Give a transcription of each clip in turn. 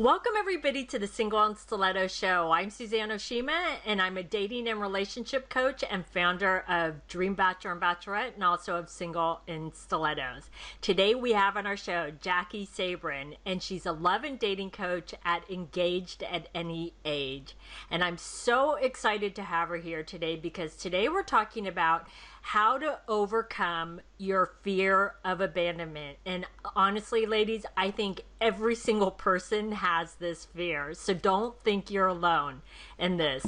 Welcome, everybody, to the Single and Stiletto Show. I'm Suzanne Oshima, and I'm a dating and relationship coach and founder of Dream Bachelor and Bachelorette, and also of Single in Stilettos. Today, we have on our show Jackie Sabrin, and she's a love and dating coach at Engaged at Any Age. And I'm so excited to have her here today because today we're talking about how to overcome your fear of abandonment. And honestly, ladies, I think every single person has this fear. So don't think you're alone in this.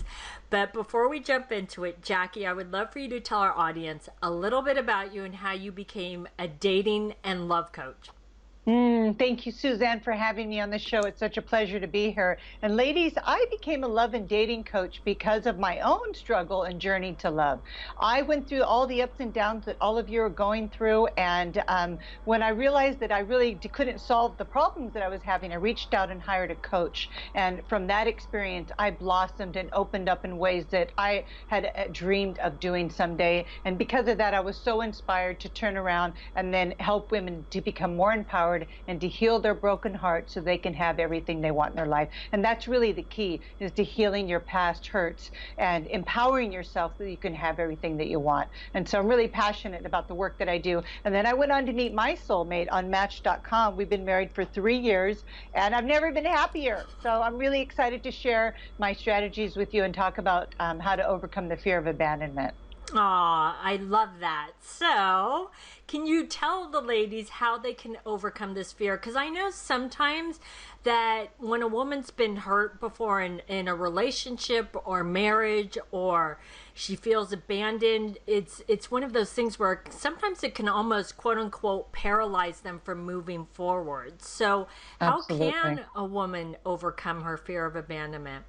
But before we jump into it, Jackie, I would love for you to tell our audience a little bit about you and how you became a dating and love coach. Thank you, Suzanne, for having me on the show. It's such a pleasure to be here. And ladies, I became a love and dating coach because of my own struggle and journey to love. I went through all the ups and downs that all of you are going through. And when I realized that I really couldn't solve the problems that I was having, I reached out and hired a coach. And from that experience, I blossomed and opened up in ways that I had dreamed of doing someday. And because of that, I was so inspired to turn around and then help women to become more empowered and to heal their broken hearts so they can have everything they want in their life. And that's really the key, is to healing your past hurts and empowering yourself so that you can have everything that you want. And so I'm really passionate about the work that I do. And then I went on to meet my soulmate on Match.com. We've been married for 3 years and I've never been happier. So I'm really excited to share my strategies with you and talk about how to overcome the fear of abandonment. Aw, I love that. So, can you tell the ladies how they can overcome this fear? Because I know sometimes that when a woman's been hurt before in a relationship or marriage, or she feels abandoned, it's one of those things where sometimes it can almost, quote unquote, paralyze them from moving forward. So, how Absolutely. can a woman overcome her fear of abandonment?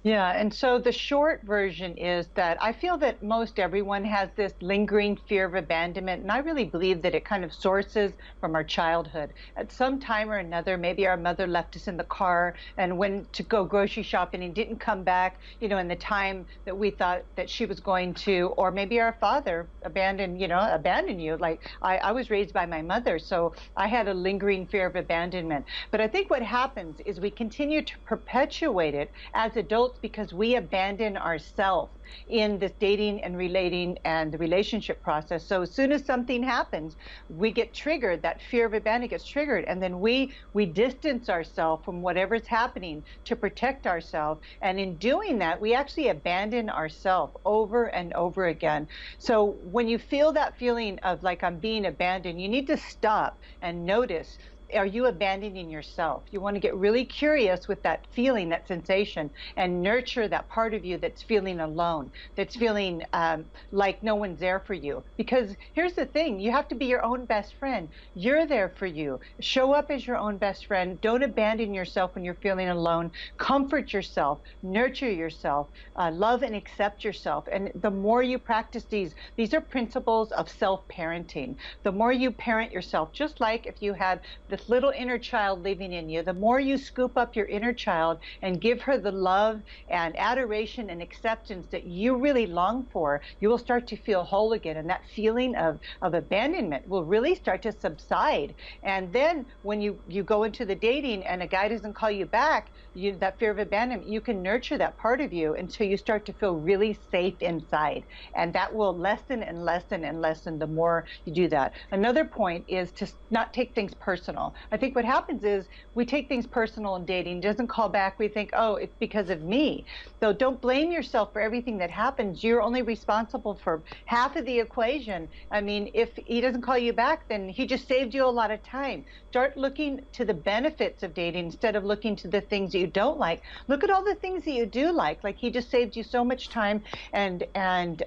Yeah, and so the short version is that I feel that most everyone has this lingering fear of abandonment, and I really believe that it kind of sources from our childhood. At some time or another, maybe our mother left us in the car and went to go grocery shopping and didn't come back, in the time that we thought that she was going to, or maybe our father abandoned you. Like I was raised by my mother, so I had a lingering fear of abandonment. But I think what happens is we continue to perpetuate it as adults because we abandon ourselves in this dating and relating and the relationship process. So as soon as something happens, we get triggered, that fear of abandonment gets triggered, and then we distance ourselves from whatever's happening to protect ourselves. And in doing that, we actually abandon ourselves over and over again. So when you feel that feeling of like I'm being abandoned, you need to stop and notice, are you abandoning yourself? You want to get really curious with that feeling, that sensation, and nurture that part of you that's feeling alone, that's feeling like no one's there for you. Because here's the thing, you have to be your own best friend. You're there for you. Show up as your own best friend. Don't abandon yourself when you're feeling alone. Comfort yourself, nurture yourself, love and accept yourself. And the more you practice these are principles of self-parenting. The more you parent yourself, just like if you had this little inner child living in you, the more you scoop up your inner child and give her the love and adoration and acceptance that you really long for, you will start to feel whole again. And that feeling of abandonment will really start to subside. And then when you go into the dating and a guy doesn't call you back, that fear of abandonment, you can nurture that part of you until you start to feel really safe inside. And that will lessen and lessen and lessen the more you do that. Another point is to not take things personal. I think what happens is we take things personal in dating. Doesn't call back, we think, oh, it's because of me. So don't blame yourself for everything that happens. You're only responsible for half of the equation. I mean, if he doesn't call you back, then he just saved you a lot of time. Start looking to the benefits of dating instead of looking to the things that you don't like. Look at all the things that you do like he just saved you so much time, and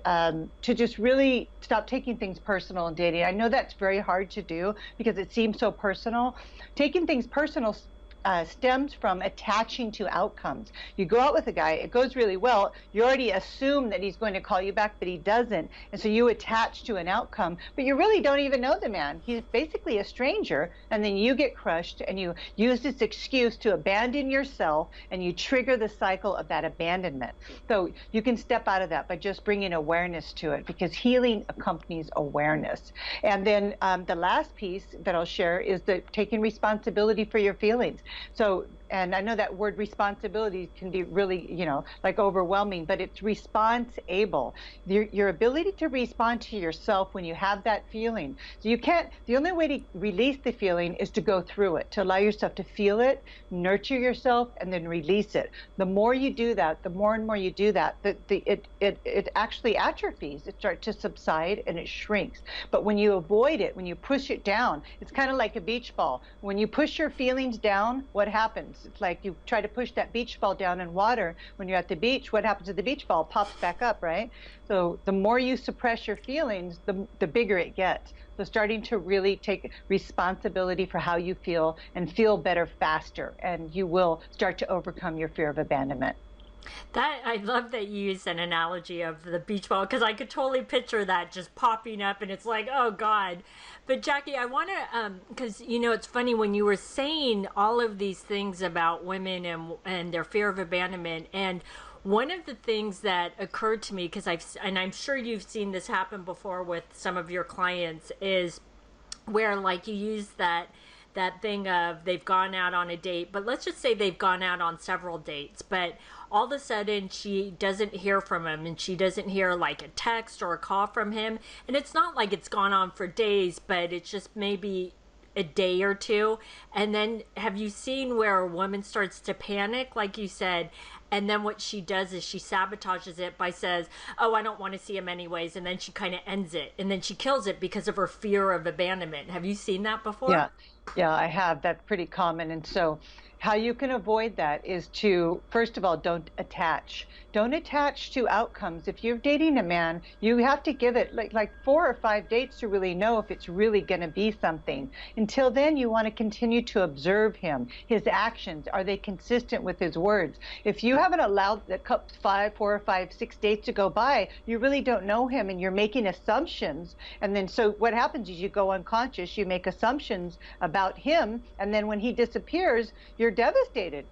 to just really stop taking things personal in dating. I know that's very hard to do because it seems so personal. Taking things personal stems from attaching to outcomes. You go out with a guy, it goes really well, you already assume that he's going to call you back, but he doesn't, and so you attach to an outcome, but you really don't even know the man. He's basically a stranger, and then you get crushed, and you use this excuse to abandon yourself, and you trigger the cycle of that abandonment. So you can step out of that by just bringing awareness to it, because healing accompanies awareness. And then the last piece that I'll share is taking responsibility for your feelings. So and I know that word responsibility can be really, like overwhelming, but it's response able. Your ability to respond to yourself when you have that feeling. So you can't, the only way to release the feeling is to go through it, to allow yourself to feel it, nurture yourself, and then release it. The more you do that, the more and more you do that, it actually atrophies. It starts to subside and it shrinks. But when you avoid it, when you push it down, it's kind of like a beach ball. When you push your feelings down, what happens? It's like you try to push that beach ball down in water. When you're at the beach, what happens to the beach ball? It pops back up, right? So the more you suppress your feelings, the bigger it gets. So starting to really take responsibility for how you feel and feel better faster, and you will start to overcome your fear of abandonment. That I love that you used an analogy of the beach ball, because I could totally picture that just popping up, and it's like, oh God. But Jackie, I want to, because it's funny when you were saying all of these things about women and their fear of abandonment, and one of the things that occurred to me, because I'm sure you've seen this happen before with some of your clients, is where like you use that thing of they've gone out on a date, but let's just say they've gone out on several dates, but all of a sudden she doesn't hear from him, and she doesn't hear like a text or a call from him. And it's not like it's gone on for days, but it's just maybe a day or two. And then have you seen where a woman starts to panic, like you said, and then what she does is she sabotages it by says, oh, I don't want to see him anyways, and then she kind of ends it, and then she kills it because of her fear of abandonment. Have you seen that before? Yeah, I have. That's pretty common. And so how you can avoid that is to, first of all, don't attach. Don't attach to outcomes. If you're dating a man, you have to give it like 4 or 5 dates to really know if it's really going to be something. Until then, you want to continue to observe him, his actions. Are they consistent with his words? If you haven't allowed the 4 or 5, 6 dates to go by, you really don't know him, and you're making assumptions. And then so what happens is you go unconscious, you make assumptions about him, and then when he disappears, you're devastated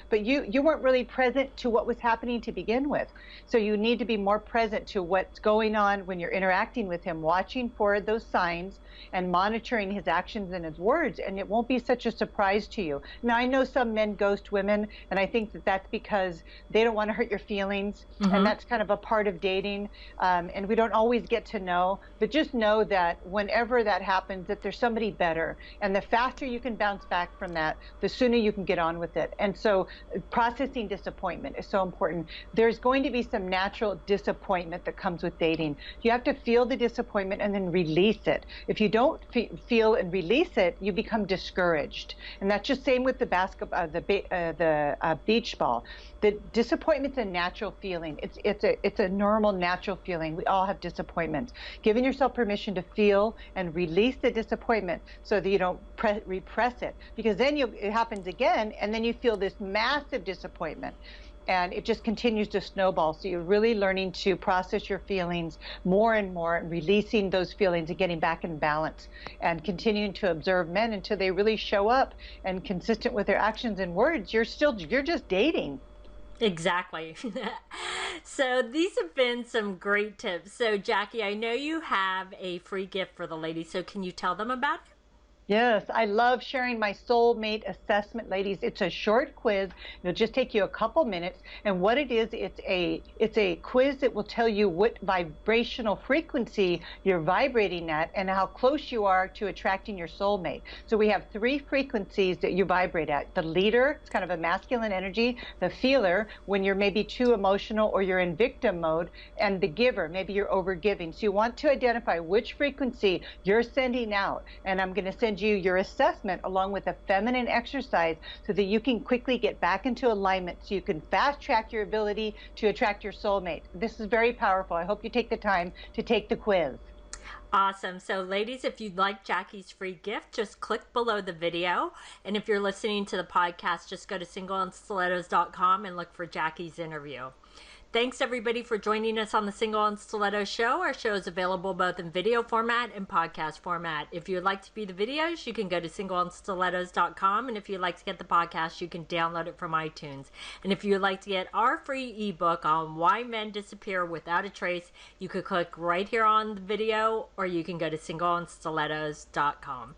but you weren't really present to what was happening to begin with. So you need to be more present to what's going on when you're interacting with him, watching for those signs and monitoring his actions and his words, and it won't be such a surprise to you. Now, I know some men ghost women, and I think that that's because they don't want to hurt your feelings, and that's kind of a part of dating, and we don't always get to know, but just know that whenever that happens, that there's somebody better, and the faster you can bounce back from that, the sooner you can get on with it. And so processing disappointment is so important. There's going to be some natural disappointment that comes with dating. You have to feel the disappointment and then release it. If you don't feel and release it, you become discouraged. And that's just same with the basketball, the beach ball. The disappointment's a natural feeling. It's a normal, natural feeling. We all have disappointments. Giving yourself permission to feel and release the disappointment so that you don't repress it, because then it happens again, and then you feel this massive disappointment, and it just continues to snowball. So you're really learning to process your feelings more and more, and releasing those feelings and getting back in balance, and continuing to observe men until they really show up and consistent with their actions and words. You're just dating. Exactly. So these have been some great tips. So Jackie, I know you have a free gift for the ladies, so can you tell them about it? Yes, I love sharing my soulmate assessment, ladies. It's a short quiz. It'll just take you a couple minutes. And what it is, it's a quiz that will tell you what vibrational frequency you're vibrating at and how close you are to attracting your soulmate. So we have 3 frequencies that you vibrate at. The leader, it's kind of a masculine energy. The feeler, when you're maybe too emotional or you're in victim mode. And the giver, maybe you're overgiving. So you want to identify which frequency you're sending out. And I'm going to send you your assessment along with a feminine exercise so that you can quickly get back into alignment, so you can fast track your ability to attract your soulmate. This is very powerful. I hope you take the time to take the quiz. Awesome. So ladies, if you'd like Jackie's free gift, just click below the video. And if you're listening to the podcast, just go to singleandstilettos.com and look for Jackie's interview. Thanks everybody for joining us on the Single and Stiletto Show. Our show is available both in video format and podcast format. If you'd like to view the videos, you can go to singleandstilettos.com. And if you'd like to get the podcast, you can download it from iTunes. And if you'd like to get our free ebook on why men disappear without a trace, you could click right here on the video, or you can go to singleandstilettos.com.